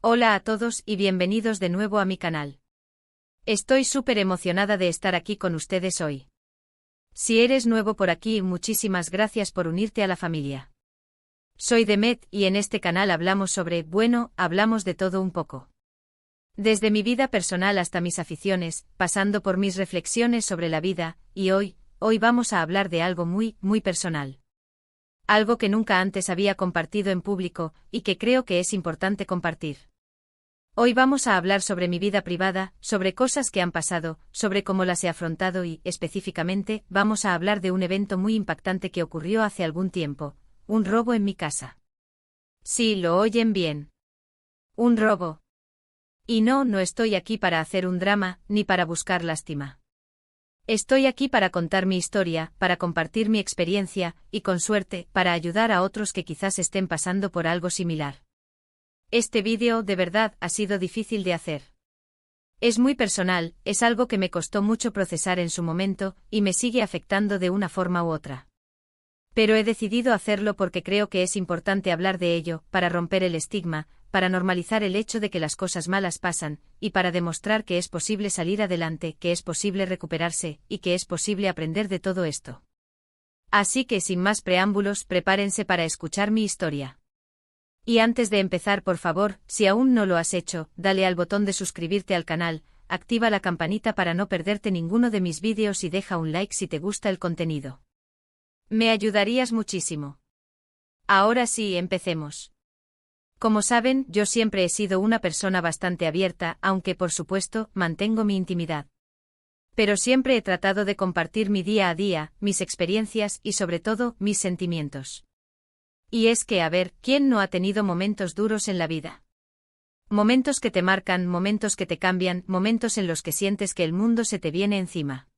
Hola a todos y bienvenidos de nuevo a mi canal. Estoy súper emocionada de estar aquí con ustedes hoy. Si eres nuevo por aquí, muchísimas gracias por unirte a la familia. Soy Demet y en este canal hablamos hablamos de todo un poco. Desde mi vida personal hasta mis aficiones, pasando por mis reflexiones sobre la vida, y hoy vamos a hablar de algo muy personal. Algo que nunca antes había compartido en público, y que creo que es importante compartir. Hoy vamos a hablar sobre mi vida privada, sobre cosas que han pasado, sobre cómo las he afrontado y, específicamente, vamos a hablar de un evento muy impactante que ocurrió hace algún tiempo, un robo en mi casa. Sí, lo oyen bien. Un robo. Y no estoy aquí para hacer un drama, ni para buscar lástima. Estoy aquí para contar mi historia, para compartir mi experiencia, y con suerte, para ayudar a otros que quizás estén pasando por algo similar. Este vídeo, de verdad, ha sido difícil de hacer. Es muy personal, es algo que me costó mucho procesar en su momento, y me sigue afectando de una forma u otra. Pero he decidido hacerlo porque creo que es importante hablar de ello, para romper el estigma, para normalizar el hecho de que las cosas malas pasan, y para demostrar que es posible salir adelante, que es posible recuperarse, y que es posible aprender de todo esto. Así que sin más preámbulos, prepárense para escuchar mi historia. Y antes de empezar, por favor, si aún no lo has hecho, dale al botón de suscribirte al canal, activa la campanita para no perderte ninguno de mis vídeos y deja un like si te gusta el contenido. Me ayudarías muchísimo. Ahora sí, empecemos. Como saben, yo siempre he sido una persona bastante abierta, aunque por supuesto, mantengo mi intimidad. Pero siempre he tratado de compartir mi día a día, mis experiencias y sobre todo, mis sentimientos. Y es que, a ver, ¿quién no ha tenido momentos duros en la vida? Momentos que te marcan, momentos que te cambian, momentos en los que sientes que el mundo se te viene encima.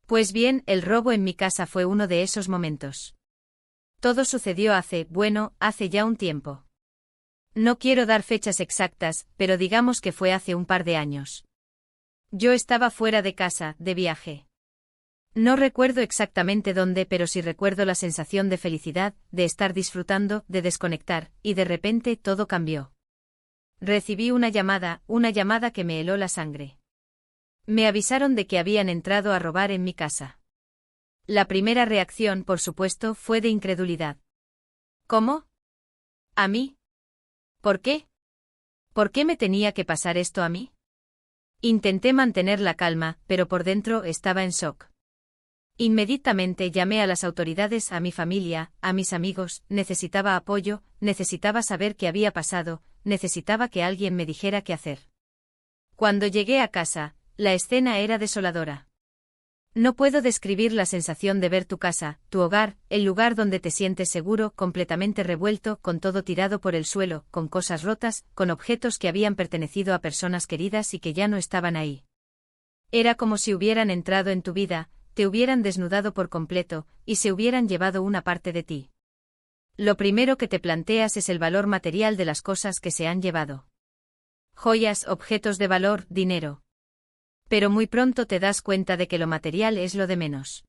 Pues bien, el robo en mi casa fue uno de esos momentos. Todo sucedió hace ya un tiempo. No quiero dar fechas exactas, pero digamos que fue hace un par de años. Yo estaba fuera de casa, de viaje. No recuerdo exactamente dónde, pero sí recuerdo la sensación de felicidad, de estar disfrutando, de desconectar, y de repente todo cambió. Recibí una llamada que me heló la sangre. Me avisaron de que habían entrado a robar en mi casa. La primera reacción, por supuesto, fue de incredulidad. ¿Cómo? ¿A mí? ¿Por qué? ¿Por qué me tenía que pasar esto a mí? Intenté mantener la calma, pero por dentro estaba en shock. Inmediatamente llamé a las autoridades, a mi familia, a mis amigos, necesitaba apoyo, necesitaba saber qué había pasado, necesitaba que alguien me dijera qué hacer. Cuando llegué a casa, la escena era desoladora. No puedo describir la sensación de ver tu casa, tu hogar, el lugar donde te sientes seguro, completamente revuelto, con todo tirado por el suelo, con cosas rotas, con objetos que habían pertenecido a personas queridas y que ya no estaban ahí. Era como si hubieran entrado en tu vida, te hubieran desnudado por completo, y se hubieran llevado una parte de ti. Lo primero que te planteas es el valor material de las cosas que se han llevado. Joyas, objetos de valor, dinero. Pero muy pronto te das cuenta de que lo material es lo de menos.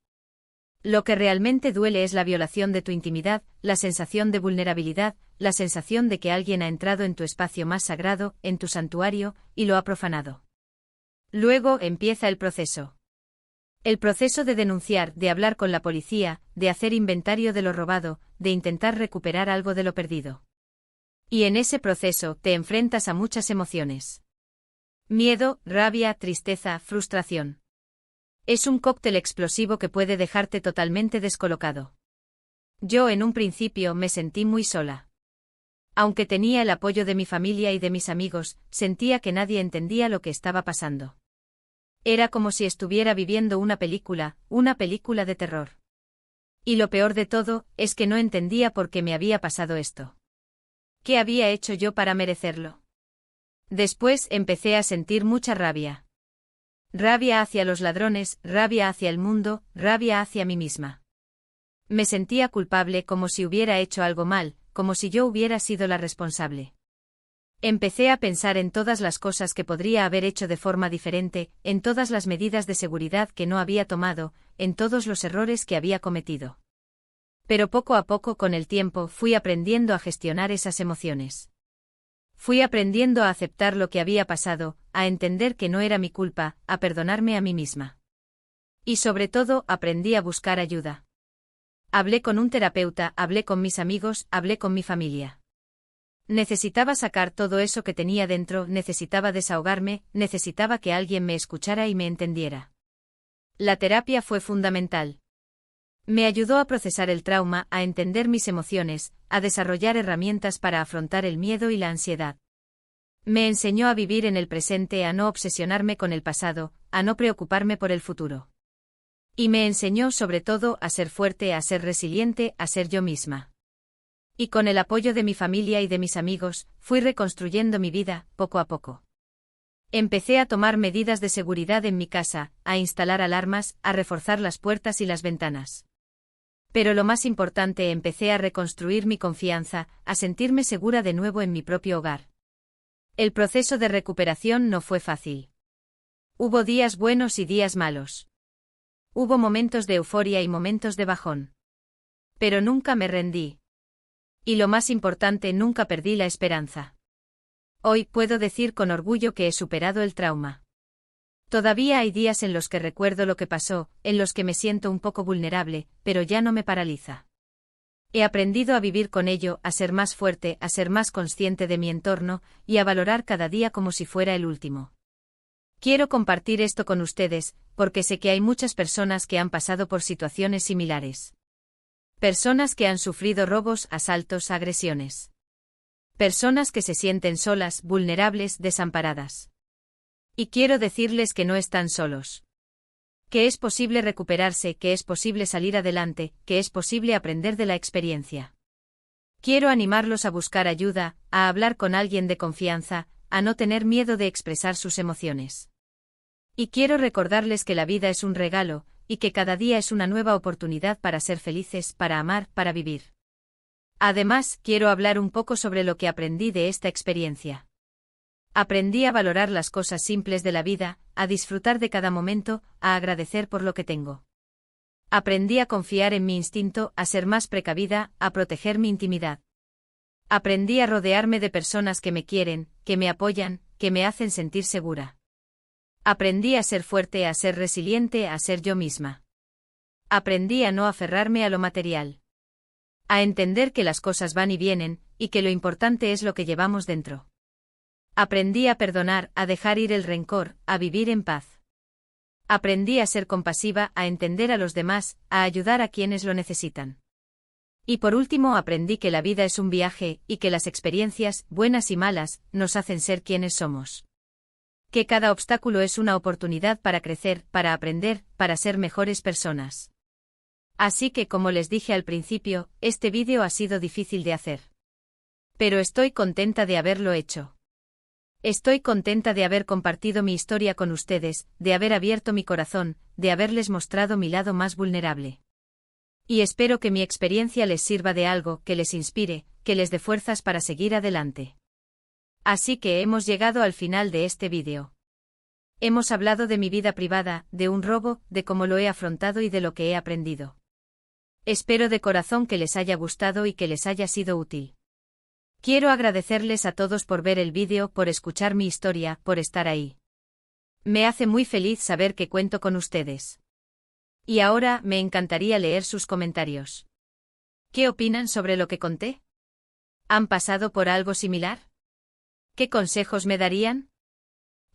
Lo que realmente duele es la violación de tu intimidad, la sensación de vulnerabilidad, la sensación de que alguien ha entrado en tu espacio más sagrado, en tu santuario, y lo ha profanado. Luego empieza el proceso. El proceso de denunciar, de hablar con la policía, de hacer inventario de lo robado, de intentar recuperar algo de lo perdido. Y en ese proceso te enfrentas a muchas emociones. Miedo, rabia, tristeza, frustración. Es un cóctel explosivo que puede dejarte totalmente descolocado. Yo en un principio me sentí muy sola. Aunque tenía el apoyo de mi familia y de mis amigos, sentía que nadie entendía lo que estaba pasando. Era como si estuviera viviendo una película de terror. Y lo peor de todo, es que no entendía por qué me había pasado esto. ¿Qué había hecho yo para merecerlo? Después empecé a sentir mucha rabia. Rabia hacia los ladrones, rabia hacia el mundo, rabia hacia mí misma. Me sentía culpable como si hubiera hecho algo mal, como si yo hubiera sido la responsable. Empecé a pensar en todas las cosas que podría haber hecho de forma diferente, en todas las medidas de seguridad que no había tomado, en todos los errores que había cometido. Pero poco a poco con el tiempo fui aprendiendo a gestionar esas emociones. Fui aprendiendo a aceptar lo que había pasado, a entender que no era mi culpa, a perdonarme a mí misma. Y sobre todo, aprendí a buscar ayuda. Hablé con un terapeuta, hablé con mis amigos, hablé con mi familia. Necesitaba sacar todo eso que tenía dentro, necesitaba desahogarme, necesitaba que alguien me escuchara y me entendiera. La terapia fue fundamental. Me ayudó a procesar el trauma, a entender mis emociones, a desarrollar herramientas para afrontar el miedo y la ansiedad. Me enseñó a vivir en el presente, a no obsesionarme con el pasado, a no preocuparme por el futuro. Y me enseñó sobre todo a ser fuerte, a ser resiliente, a ser yo misma. Y con el apoyo de mi familia y de mis amigos, fui reconstruyendo mi vida, poco a poco. Empecé a tomar medidas de seguridad en mi casa, a instalar alarmas, a reforzar las puertas y las ventanas. Pero lo más importante, empecé a reconstruir mi confianza, a sentirme segura de nuevo en mi propio hogar. El proceso de recuperación no fue fácil. Hubo días buenos y días malos. Hubo momentos de euforia y momentos de bajón. Pero nunca me rendí. Y lo más importante, nunca perdí la esperanza. Hoy puedo decir con orgullo que he superado el trauma. Todavía hay días en los que recuerdo lo que pasó, en los que me siento un poco vulnerable, pero ya no me paraliza. He aprendido a vivir con ello, a ser más fuerte, a ser más consciente de mi entorno, y a valorar cada día como si fuera el último. Quiero compartir esto con ustedes, porque sé que hay muchas personas que han pasado por situaciones similares. Personas que han sufrido robos, asaltos, agresiones. Personas que se sienten solas, vulnerables, desamparadas. Y quiero decirles que no están solos. Que es posible recuperarse, que es posible salir adelante, que es posible aprender de la experiencia. Quiero animarlos a buscar ayuda, a hablar con alguien de confianza, a no tener miedo de expresar sus emociones. Y quiero recordarles que la vida es un regalo, y que cada día es una nueva oportunidad para ser felices, para amar, para vivir. Además, quiero hablar un poco sobre lo que aprendí de esta experiencia. Aprendí a valorar las cosas simples de la vida, a disfrutar de cada momento, a agradecer por lo que tengo. Aprendí a confiar en mi instinto, a ser más precavida, a proteger mi intimidad. Aprendí a rodearme de personas que me quieren, que me apoyan, que me hacen sentir segura. Aprendí a ser fuerte, a ser resiliente, a ser yo misma. Aprendí a no aferrarme a lo material. A entender que las cosas van y vienen, y que lo importante es lo que llevamos dentro. Aprendí a perdonar, a dejar ir el rencor, a vivir en paz. Aprendí a ser compasiva, a entender a los demás, a ayudar a quienes lo necesitan. Y por último, aprendí que la vida es un viaje, y que las experiencias, buenas y malas, nos hacen ser quienes somos. Que cada obstáculo es una oportunidad para crecer, para aprender, para ser mejores personas. Así que, como les dije al principio, este vídeo ha sido difícil de hacer. Pero estoy contenta de haberlo hecho. Estoy contenta de haber compartido mi historia con ustedes, de haber abierto mi corazón, de haberles mostrado mi lado más vulnerable. Y espero que mi experiencia les sirva de algo, que les inspire, que les dé fuerzas para seguir adelante. Así que hemos llegado al final de este vídeo. Hemos hablado de mi vida privada, de un robo, de cómo lo he afrontado y de lo que he aprendido. Espero de corazón que les haya gustado y que les haya sido útil. Quiero agradecerles a todos por ver el vídeo, por escuchar mi historia, por estar ahí. Me hace muy feliz saber que cuento con ustedes. Y ahora me encantaría leer sus comentarios. ¿Qué opinan sobre lo que conté? ¿Han pasado por algo similar? ¿Qué consejos me darían?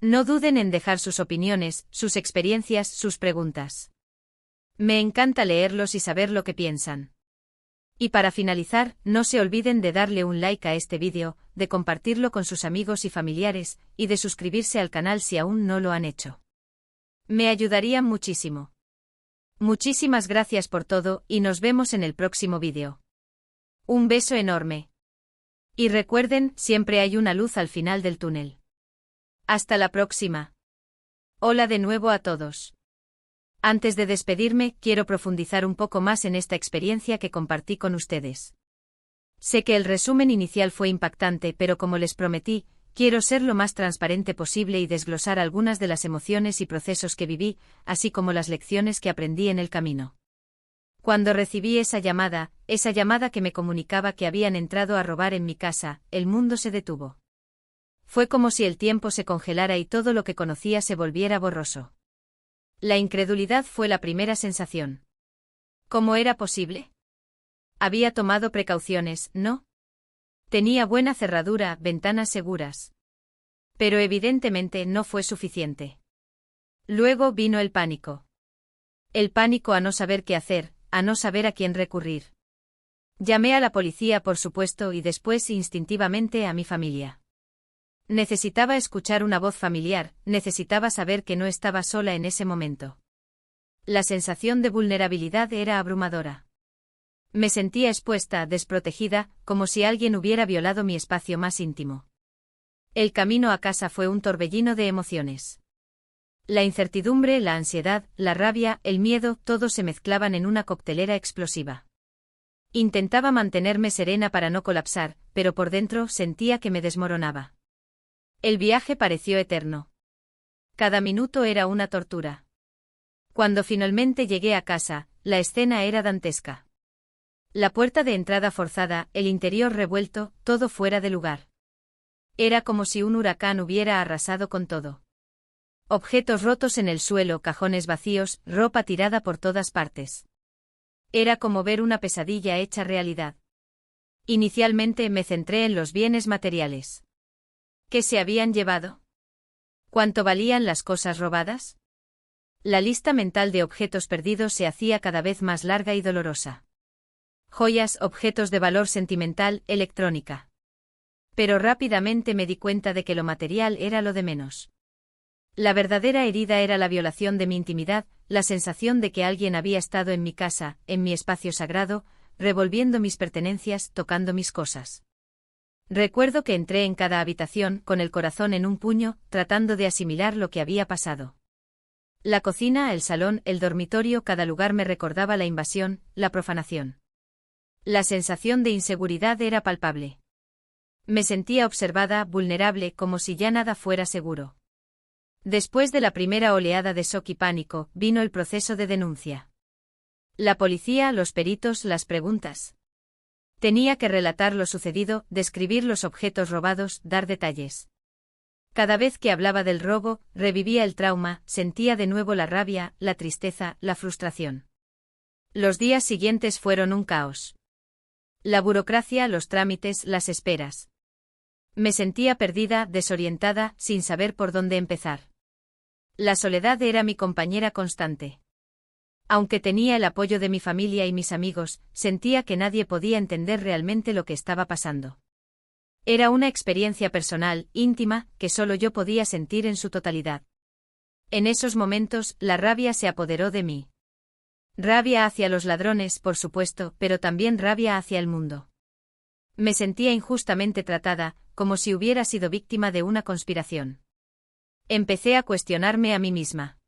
No duden en dejar sus opiniones, sus experiencias, sus preguntas. Me encanta leerlos y saber lo que piensan. Y para finalizar, no se olviden de darle un like a este vídeo, de compartirlo con sus amigos y familiares, y de suscribirse al canal si aún no lo han hecho. Me ayudarían muchísimo. Muchísimas gracias por todo, y nos vemos en el próximo vídeo. Un beso enorme. Y recuerden, siempre hay una luz al final del túnel. Hasta la próxima. Hola de nuevo a todos. Antes de despedirme, quiero profundizar un poco más en esta experiencia que compartí con ustedes. Sé que el resumen inicial fue impactante, pero como les prometí, quiero ser lo más transparente posible y desglosar algunas de las emociones y procesos que viví, así como las lecciones que aprendí en el camino. Cuando recibí esa llamada que me comunicaba que habían entrado a robar en mi casa, el mundo se detuvo. Fue como si el tiempo se congelara y todo lo que conocía se volviera borroso. La incredulidad fue la primera sensación. ¿Cómo era posible? Había tomado precauciones, ¿no? Tenía buena cerradura, ventanas seguras. Pero evidentemente no fue suficiente. Luego vino el pánico. El pánico a no saber qué hacer, a no saber a quién recurrir. Llamé a la policía, por supuesto, y después instintivamente a mi familia. Necesitaba escuchar una voz familiar, necesitaba saber que no estaba sola en ese momento. La sensación de vulnerabilidad era abrumadora. Me sentía expuesta, desprotegida, como si alguien hubiera violado mi espacio más íntimo. El camino a casa fue un torbellino de emociones. La incertidumbre, la ansiedad, la rabia, el miedo, todos se mezclaban en una coctelera explosiva. Intentaba mantenerme serena para no colapsar, pero por dentro sentía que me desmoronaba. El viaje pareció eterno. Cada minuto era una tortura. Cuando finalmente llegué a casa, la escena era dantesca. La puerta de entrada forzada, el interior revuelto, todo fuera de lugar. Era como si un huracán hubiera arrasado con todo. Objetos rotos en el suelo, cajones vacíos, ropa tirada por todas partes. Era como ver una pesadilla hecha realidad. Inicialmente me centré en los bienes materiales. ¿Qué se habían llevado? ¿Cuánto valían las cosas robadas? La lista mental de objetos perdidos se hacía cada vez más larga y dolorosa. Joyas, objetos de valor sentimental, electrónica. Pero rápidamente me di cuenta de que lo material era lo de menos. La verdadera herida era la violación de mi intimidad, la sensación de que alguien había estado en mi casa, en mi espacio sagrado, revolviendo mis pertenencias, tocando mis cosas. Recuerdo que entré en cada habitación, con el corazón en un puño, tratando de asimilar lo que había pasado. La cocina, el salón, el dormitorio, cada lugar me recordaba la invasión, la profanación. La sensación de inseguridad era palpable. Me sentía observada, vulnerable, como si ya nada fuera seguro. Después de la primera oleada de shock y pánico, vino el proceso de denuncia. La policía, los peritos, las preguntas. Tenía que relatar lo sucedido, describir los objetos robados, dar detalles. Cada vez que hablaba del robo, revivía el trauma, sentía de nuevo la rabia, la tristeza, la frustración. Los días siguientes fueron un caos. La burocracia, los trámites, las esperas. Me sentía perdida, desorientada, sin saber por dónde empezar. La soledad era mi compañera constante. Aunque tenía el apoyo de mi familia y mis amigos, sentía que nadie podía entender realmente lo que estaba pasando. Era una experiencia personal, íntima, que solo yo podía sentir en su totalidad. En esos momentos, la rabia se apoderó de mí. Rabia hacia los ladrones, por supuesto, pero también rabia hacia el mundo. Me sentía injustamente tratada, como si hubiera sido víctima de una conspiración. Empecé a cuestionarme a mí misma.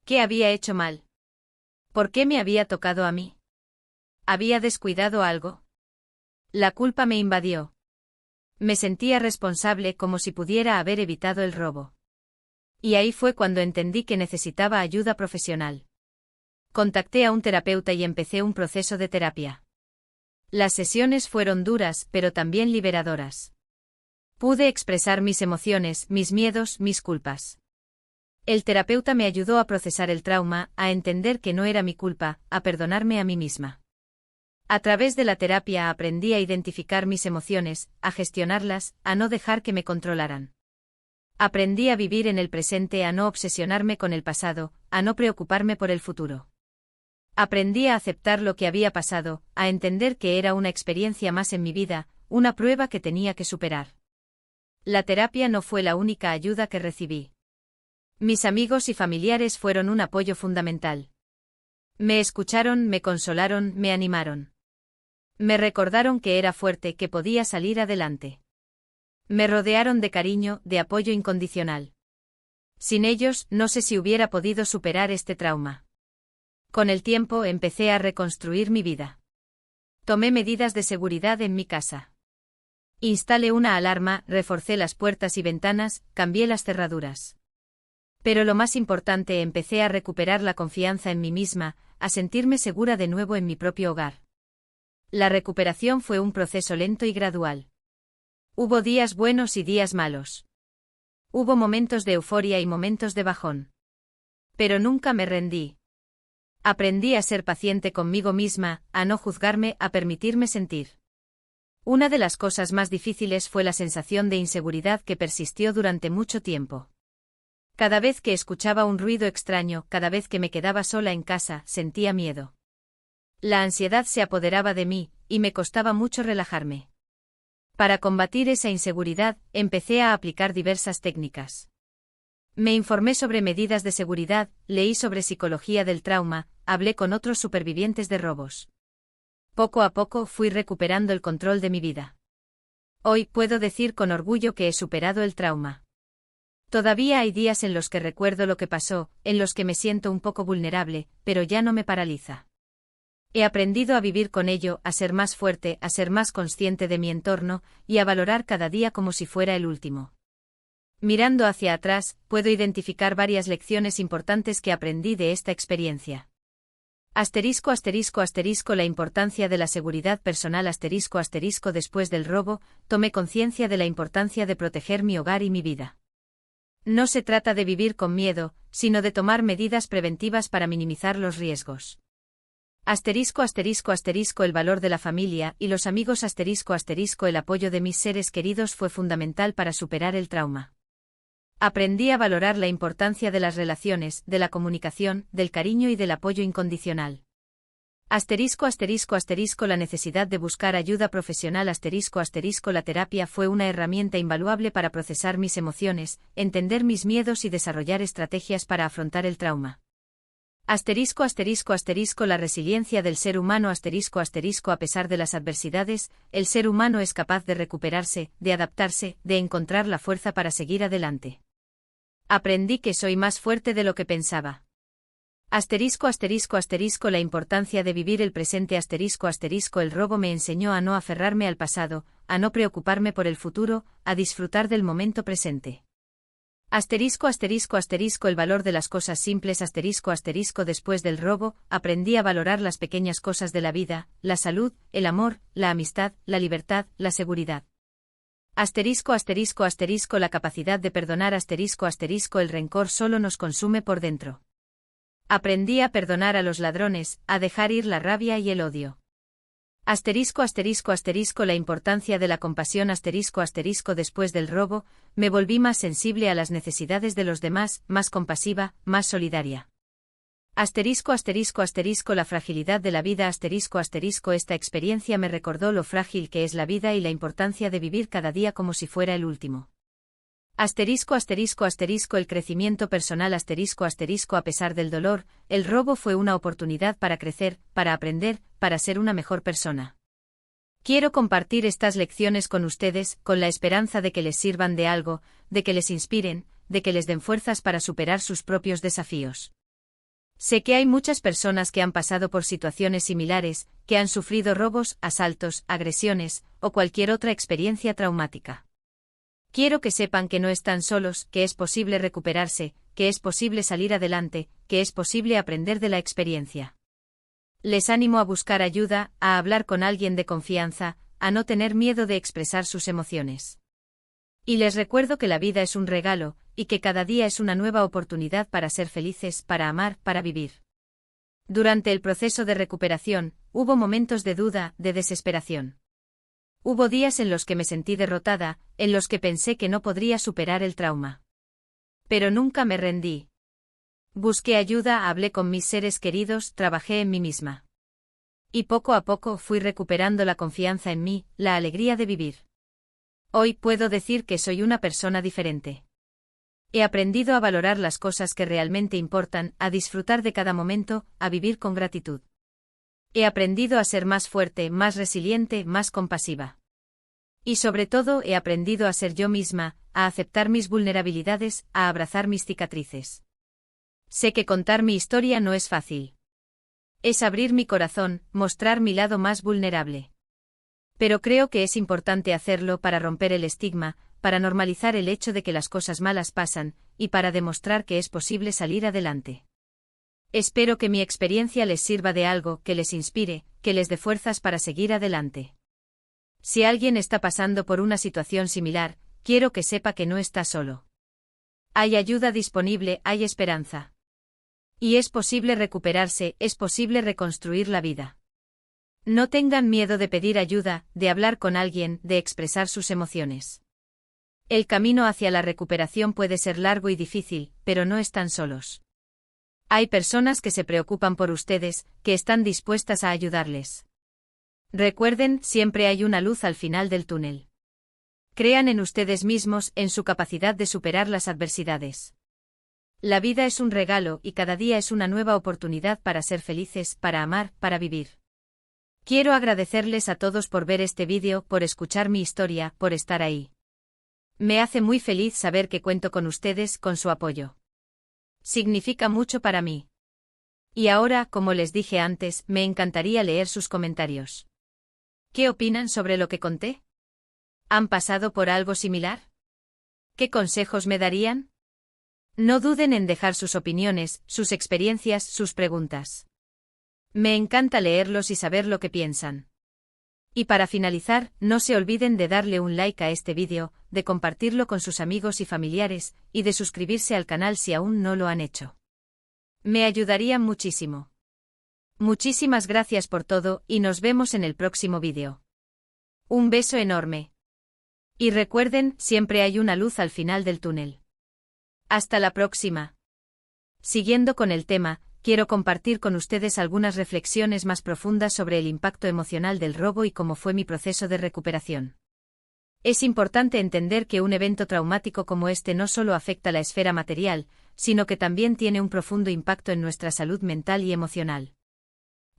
¿Qué había hecho mal? ¿Por qué me había tocado a mí? ¿Había descuidado algo? La culpa me invadió. Me sentía responsable, como si pudiera haber evitado el robo. Y ahí fue cuando entendí que necesitaba ayuda profesional. Contacté a un terapeuta y empecé un proceso de terapia. Las sesiones fueron duras, pero también liberadoras. Pude expresar mis emociones, mis miedos, mis culpas. El terapeuta me ayudó a procesar el trauma, a entender que no era mi culpa, a perdonarme a mí misma. A través de la terapia aprendí a identificar mis emociones, a gestionarlas, a no dejar que me controlaran. Aprendí a vivir en el presente, a no obsesionarme con el pasado, a no preocuparme por el futuro. Aprendí a aceptar lo que había pasado, a entender que era una experiencia más en mi vida, una prueba que tenía que superar. La terapia no fue la única ayuda que recibí. Mis amigos y familiares fueron un apoyo fundamental. Me escucharon, me consolaron, me animaron. Me recordaron que era fuerte, que podía salir adelante. Me rodearon de cariño, de apoyo incondicional. Sin ellos, no sé si hubiera podido superar este trauma. Con el tiempo empecé a reconstruir mi vida. Tomé medidas de seguridad en mi casa. Instalé una alarma, reforcé las puertas y ventanas, cambié las cerraduras. Pero lo más importante, empecé a recuperar la confianza en mí misma, a sentirme segura de nuevo en mi propio hogar. La recuperación fue un proceso lento y gradual. Hubo días buenos y días malos. Hubo momentos de euforia y momentos de bajón. Pero nunca me rendí. Aprendí a ser paciente conmigo misma, a no juzgarme, a permitirme sentir. Una de las cosas más difíciles fue la sensación de inseguridad que persistió durante mucho tiempo. Cada vez que escuchaba un ruido extraño, cada vez que me quedaba sola en casa, sentía miedo. La ansiedad se apoderaba de mí, y me costaba mucho relajarme. Para combatir esa inseguridad, empecé a aplicar diversas técnicas. Me informé sobre medidas de seguridad, leí sobre psicología del trauma, hablé con otros supervivientes de robos. Poco a poco fui recuperando el control de mi vida. Hoy puedo decir con orgullo que he superado el trauma. Todavía hay días en los que recuerdo lo que pasó, en los que me siento un poco vulnerable, pero ya no me paraliza. He aprendido a vivir con ello, a ser más fuerte, a ser más consciente de mi entorno, y a valorar cada día como si fuera el último. Mirando hacia atrás, puedo identificar varias lecciones importantes que aprendí de esta experiencia. ***** La importancia de la seguridad personal ***** Después del robo, tomé conciencia de la importancia de proteger mi hogar y mi vida. No se trata de vivir con miedo, sino de tomar medidas preventivas para minimizar los riesgos. ***** El valor de la familia y los amigos ***** El apoyo de mis seres queridos fue fundamental para superar el trauma. Aprendí a valorar la importancia de las relaciones, de la comunicación, del cariño y del apoyo incondicional. La necesidad de buscar ayuda profesional La terapia fue una herramienta invaluable para procesar mis emociones, entender mis miedos y desarrollar estrategias para afrontar el trauma. La resiliencia del ser humano A pesar de las adversidades, el ser humano es capaz de recuperarse, de adaptarse, de encontrar la fuerza para seguir adelante. Aprendí que soy más fuerte de lo que pensaba. La importancia de vivir el presente El robo me enseñó a no aferrarme al pasado, a no preocuparme por el futuro, a disfrutar del momento presente. El valor de las cosas simples Después del robo, aprendí a valorar las pequeñas cosas de la vida, la salud, el amor, la amistad, la libertad, la seguridad. La capacidad de perdonar El rencor solo nos consume por dentro. Aprendí a perdonar a los ladrones, a dejar ir la rabia y el odio. La importancia de la compasión Después del robo, me volví más sensible a las necesidades de los demás, más compasiva, más solidaria. La fragilidad de la vida Esta experiencia me recordó lo frágil que es la vida y la importancia de vivir cada día como si fuera el último. El crecimiento personal A pesar del dolor, el robo fue una oportunidad para crecer, para aprender, para ser una mejor persona. Quiero compartir estas lecciones con ustedes, con la esperanza de que les sirvan de algo, de que les inspiren, de que les den fuerzas para superar sus propios desafíos. Sé que hay muchas personas que han pasado por situaciones similares, que han sufrido robos, asaltos, agresiones, o cualquier otra experiencia traumática. Quiero que sepan que no están solos, que es posible recuperarse, que es posible salir adelante, que es posible aprender de la experiencia. Les animo a buscar ayuda, a hablar con alguien de confianza, a no tener miedo de expresar sus emociones. Y les recuerdo que la vida es un regalo, y que cada día es una nueva oportunidad para ser felices, para amar, para vivir. Durante el proceso de recuperación, hubo momentos de duda, de desesperación. Hubo días en los que me sentí derrotada, en los que pensé que no podría superar el trauma. Pero nunca me rendí. Busqué ayuda, hablé con mis seres queridos, trabajé en mí misma. Y poco a poco fui recuperando la confianza en mí, la alegría de vivir. Hoy puedo decir que soy una persona diferente. He aprendido a valorar las cosas que realmente importan, a disfrutar de cada momento, a vivir con gratitud. He aprendido a ser más fuerte, más resiliente, más compasiva. Y sobre todo he aprendido a ser yo misma, a aceptar mis vulnerabilidades, a abrazar mis cicatrices. Sé que contar mi historia no es fácil. Es abrir mi corazón, mostrar mi lado más vulnerable. Pero creo que es importante hacerlo para romper el estigma, para normalizar el hecho de que las cosas malas pasan, y para demostrar que es posible salir adelante. Espero que mi experiencia les sirva de algo, que les inspire, que les dé fuerzas para seguir adelante. Si alguien está pasando por una situación similar, quiero que sepa que no está solo. Hay ayuda disponible, hay esperanza. Y es posible recuperarse, es posible reconstruir la vida. No tengan miedo de pedir ayuda, de hablar con alguien, de expresar sus emociones. El camino hacia la recuperación puede ser largo y difícil, pero no están solos. Hay personas que se preocupan por ustedes, que están dispuestas a ayudarles. Recuerden, siempre hay una luz al final del túnel. Crean en ustedes mismos, en su capacidad de superar las adversidades. La vida es un regalo y cada día es una nueva oportunidad para ser felices, para amar, para vivir. Quiero agradecerles a todos por ver este vídeo, por escuchar mi historia, por estar ahí. Me hace muy feliz saber que cuento con ustedes, con su apoyo. Significa mucho para mí. Y ahora, como les dije antes, me encantaría leer sus comentarios. ¿Qué opinan sobre lo que conté? ¿Han pasado por algo similar? ¿Qué consejos me darían? No duden en dejar sus opiniones, sus experiencias, sus preguntas. Me encanta leerlos y saber lo que piensan. Y para finalizar, no se olviden de darle un like a este vídeo, de compartirlo con sus amigos y familiares, y de suscribirse al canal si aún no lo han hecho. Me ayudarían muchísimo. Muchísimas gracias por todo y nos vemos en el próximo vídeo. Un beso enorme. Y recuerden, siempre hay una luz al final del túnel. Hasta la próxima. Siguiendo con el tema, quiero compartir con ustedes algunas reflexiones más profundas sobre el impacto emocional del robo y cómo fue mi proceso de recuperación. Es importante entender que un evento traumático como este no solo afecta la esfera material, sino que también tiene un profundo impacto en nuestra salud mental y emocional.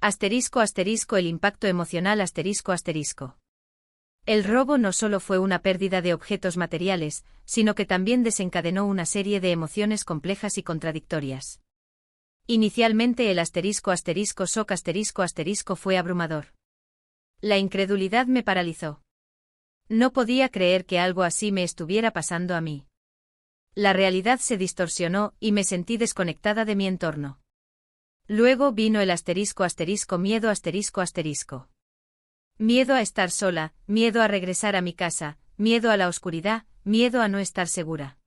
El impacto emocional ***. El robo no solo fue una pérdida de objetos materiales, sino que también desencadenó una serie de emociones complejas y contradictorias. Inicialmente el ***shock*** fue abrumador. La incredulidad me paralizó. No podía creer que algo así me estuviera pasando a mí. La realidad se distorsionó y me sentí desconectada de mi entorno. Luego vino el ***miedo ***. Miedo a estar sola, miedo a regresar a mi casa, miedo a la oscuridad, miedo a no estar segura.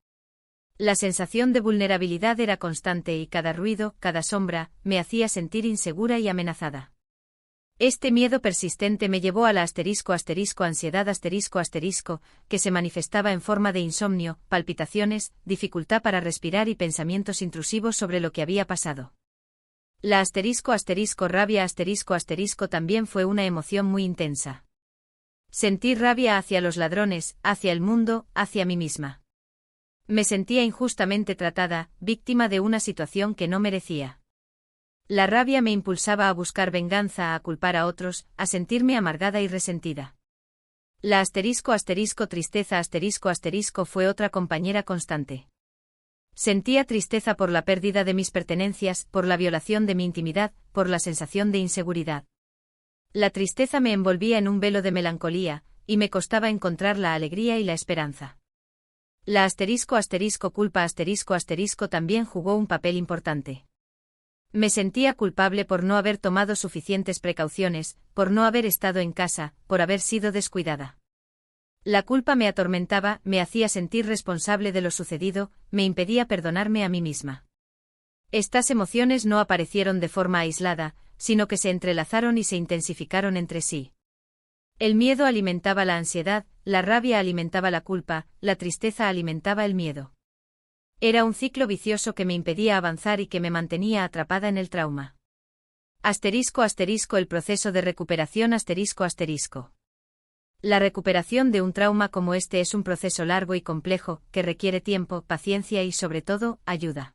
La sensación de vulnerabilidad era constante y cada ruido, cada sombra, me hacía sentir insegura y amenazada. Este miedo persistente me llevó a la ***ansiedad ***, que se manifestaba en forma de insomnio, palpitaciones, dificultad para respirar y pensamientos intrusivos sobre lo que había pasado. La ***rabia también fue una emoción muy intensa. Sentí rabia hacia los ladrones, hacia el mundo, hacia mí misma. Me sentía injustamente tratada, víctima de una situación que no merecía. La rabia me impulsaba a buscar venganza, a culpar a otros, a sentirme amargada y resentida. La ***tristeza fue otra compañera constante. Sentía tristeza por la pérdida de mis pertenencias, por la violación de mi intimidad, por la sensación de inseguridad. La tristeza me envolvía en un velo de melancolía, y me costaba encontrar la alegría y la esperanza. La ***culpa también jugó un papel importante. Me sentía culpable por no haber tomado suficientes precauciones, por no haber estado en casa, por haber sido descuidada. La culpa me atormentaba, me hacía sentir responsable de lo sucedido, me impedía perdonarme a mí misma. Estas emociones no aparecieron de forma aislada, sino que se entrelazaron y se intensificaron entre sí. El miedo alimentaba la ansiedad, la rabia alimentaba la culpa, la tristeza alimentaba el miedo. Era un ciclo vicioso que me impedía avanzar y que me mantenía atrapada en el trauma. El proceso de recuperación ***. La recuperación de un trauma como este es un proceso largo y complejo, que requiere tiempo, paciencia y sobre todo, ayuda.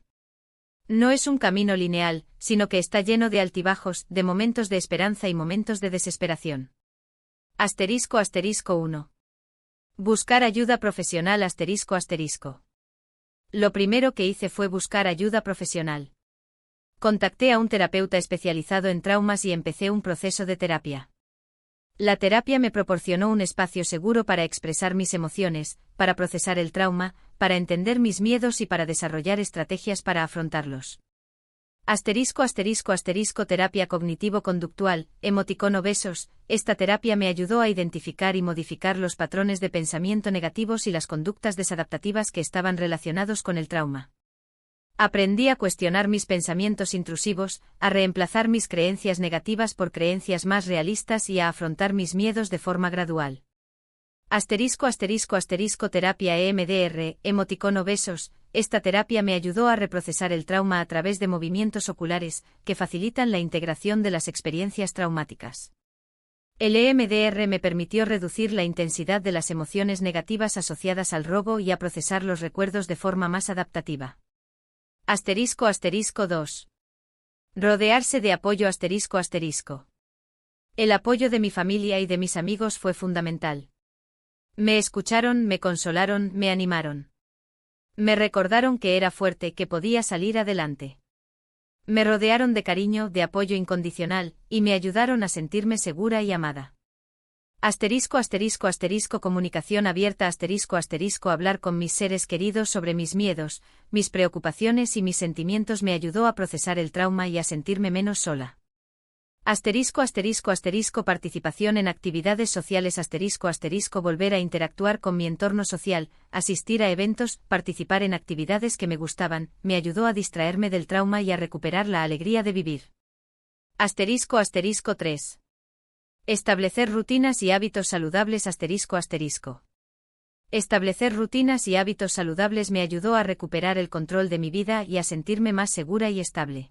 No es un camino lineal, sino que está lleno de altibajos, de momentos de esperanza y momentos de desesperación. ***1. Buscar ayuda profesional ***. Lo primero que hice fue buscar ayuda profesional. Contacté a un terapeuta especializado en traumas y empecé un proceso de terapia. La terapia me proporcionó un espacio seguro para expresar mis emociones, para procesar el trauma, para entender mis miedos y para desarrollar estrategias para afrontarlos. Asterisco asterisco asterisco terapia cognitivo-conductual, emoticono besos. Esta terapia me ayudó a identificar y modificar los patrones de pensamiento negativos y las conductas desadaptativas que estaban relacionados con el trauma. Aprendí a cuestionar mis pensamientos intrusivos, a reemplazar mis creencias negativas por creencias más realistas y a afrontar mis miedos de forma gradual. Asterisco asterisco asterisco terapia EMDR, emoticono besos. Esta terapia me ayudó a reprocesar el trauma a través de movimientos oculares, que facilitan la integración de las experiencias traumáticas. El EMDR me permitió reducir la intensidad de las emociones negativas asociadas al robo y a procesar los recuerdos de forma más adaptativa. Asterisco asterisco 2. Rodearse de apoyo asterisco asterisco. El apoyo de mi familia y de mis amigos fue fundamental. Me escucharon, me consolaron, me animaron. Me recordaron que era fuerte, que podía salir adelante. Me rodearon de cariño, de apoyo incondicional, y me ayudaron a sentirme segura y amada. Asterisco asterisco asterisco comunicación abierta asterisco asterisco hablar con mis seres queridos sobre mis miedos, mis preocupaciones y mis sentimientos me ayudó a procesar el trauma y a sentirme menos sola. Asterisco asterisco asterisco participación en actividades sociales asterisco asterisco volver a interactuar con mi entorno social, asistir a eventos, participar en actividades que me gustaban, me ayudó a distraerme del trauma y a recuperar la alegría de vivir. Asterisco asterisco 3. Establecer rutinas y hábitos saludables asterisco asterisco. Establecer rutinas y hábitos saludables me ayudó a recuperar el control de mi vida y a sentirme más segura y estable.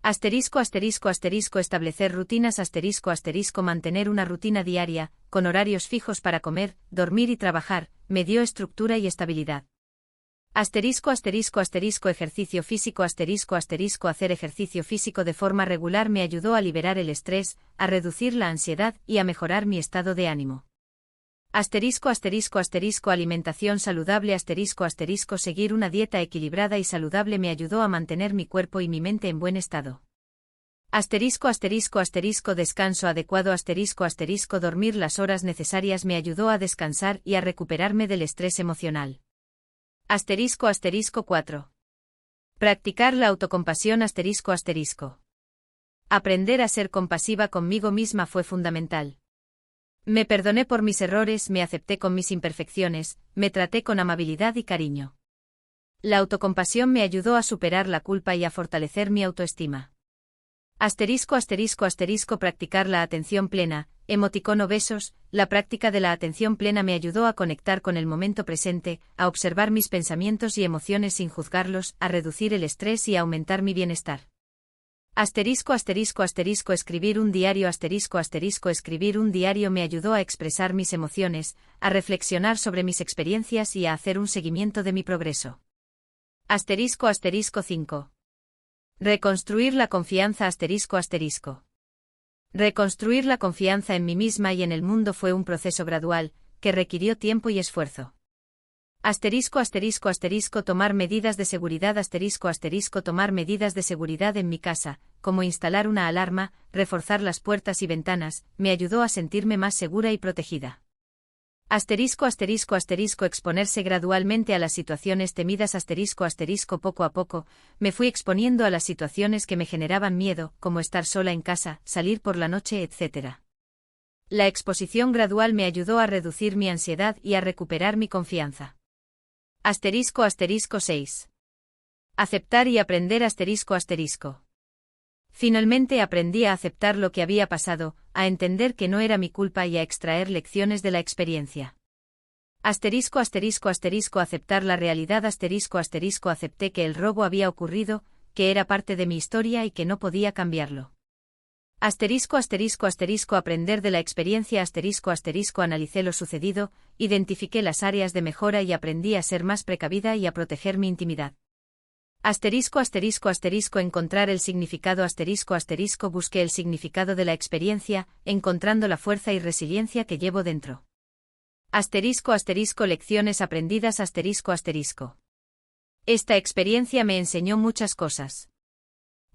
Asterisco asterisco asterisco establecer rutinas asterisco asterisco mantener una rutina diaria, con horarios fijos para comer, dormir y trabajar, me dio estructura y estabilidad. Asterisco asterisco asterisco ejercicio físico asterisco asterisco hacer ejercicio físico de forma regular me ayudó a liberar el estrés, a reducir la ansiedad y a mejorar mi estado de ánimo. Asterisco asterisco asterisco alimentación saludable asterisco asterisco seguir una dieta equilibrada y saludable me ayudó a mantener mi cuerpo y mi mente en buen estado. Asterisco asterisco asterisco descanso adecuado asterisco asterisco dormir las horas necesarias me ayudó a descansar y a recuperarme del estrés emocional. Asterisco asterisco 4. Practicar la autocompasión asterisco asterisco. Aprender a ser compasiva conmigo misma fue fundamental. Me perdoné por mis errores, me acepté con mis imperfecciones, me traté con amabilidad y cariño. La autocompasión me ayudó a superar la culpa y a fortalecer mi autoestima. Asterisco asterisco asterisco practicar la atención plena, emoticono besos, la práctica de la atención plena me ayudó a conectar con el momento presente, a observar mis pensamientos y emociones sin juzgarlos, a reducir el estrés y a aumentar mi bienestar. Asterisco asterisco asterisco escribir un diario asterisco asterisco escribir un diario me ayudó a expresar mis emociones, a reflexionar sobre mis experiencias y a hacer un seguimiento de mi progreso. Asterisco asterisco 5. Reconstruir la confianza asterisco asterisco. Reconstruir la confianza en mí misma y en el mundo fue un proceso gradual, que requirió tiempo y esfuerzo. Asterisco asterisco asterisco tomar medidas de seguridad asterisco asterisco tomar medidas de seguridad en mi casa, como instalar una alarma, reforzar las puertas y ventanas, me ayudó a sentirme más segura y protegida. Asterisco asterisco asterisco exponerse gradualmente a las situaciones temidas asterisco asterisco poco a poco, me fui exponiendo a las situaciones que me generaban miedo, como estar sola en casa, salir por la noche, etc. La exposición gradual me ayudó a reducir mi ansiedad y a recuperar mi confianza. Asterisco asterisco 6. Aceptar y aprender asterisco asterisco. Finalmente aprendí a aceptar lo que había pasado, a entender que no era mi culpa y a extraer lecciones de la experiencia. Asterisco asterisco asterisco aceptar la realidad asterisco asterisco acepté que el robo había ocurrido, que era parte de mi historia y que no podía cambiarlo. Asterisco asterisco asterisco aprender de la experiencia asterisco asterisco analicé lo sucedido, identifiqué las áreas de mejora y aprendí a ser más precavida y a proteger mi intimidad. Asterisco asterisco asterisco encontrar el significado asterisco asterisco busqué el significado de la experiencia, encontrando la fuerza y resiliencia que llevo dentro. Asterisco asterisco lecciones aprendidas asterisco asterisco. Esta experiencia me enseñó muchas cosas.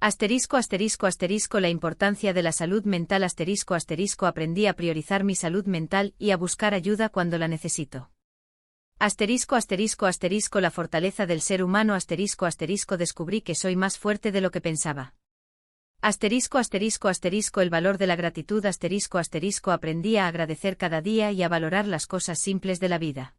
Asterisco asterisco asterisco la importancia de la salud mental asterisco asterisco aprendí a priorizar mi salud mental y a buscar ayuda cuando la necesito. Asterisco asterisco asterisco la fortaleza del ser humano asterisco asterisco descubrí que soy más fuerte de lo que pensaba. Asterisco asterisco asterisco el valor de la gratitud asterisco asterisco aprendí a agradecer cada día y a valorar las cosas simples de la vida.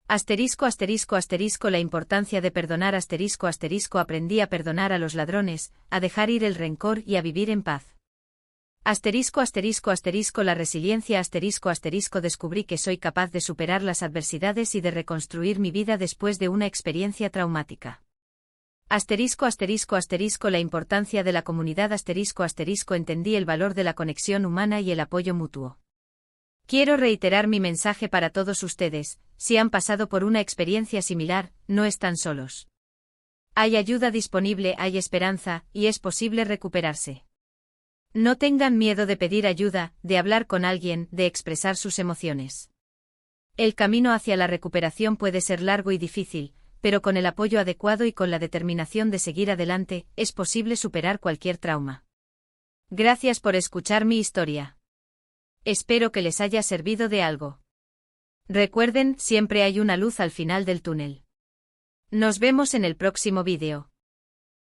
Asterisco asterisco asterisco la importancia de perdonar asterisco asterisco aprendí a perdonar a los ladrones, a dejar ir el rencor y a vivir en paz. Asterisco asterisco asterisco la resiliencia asterisco asterisco descubrí que soy capaz de superar las adversidades y de reconstruir mi vida después de una experiencia traumática. Asterisco asterisco asterisco la importancia de la comunidad asterisco asterisco entendí el valor de la conexión humana y el apoyo mutuo. Quiero reiterar mi mensaje para todos ustedes, si han pasado por una experiencia similar, no están solos. Hay ayuda disponible, hay esperanza, y es posible recuperarse. No tengan miedo de pedir ayuda, de hablar con alguien, de expresar sus emociones. El camino hacia la recuperación puede ser largo y difícil, pero con el apoyo adecuado y con la determinación de seguir adelante, es posible superar cualquier trauma. Gracias por escuchar mi historia. Espero que les haya servido de algo. Recuerden, siempre hay una luz al final del túnel. Nos vemos en el próximo vídeo.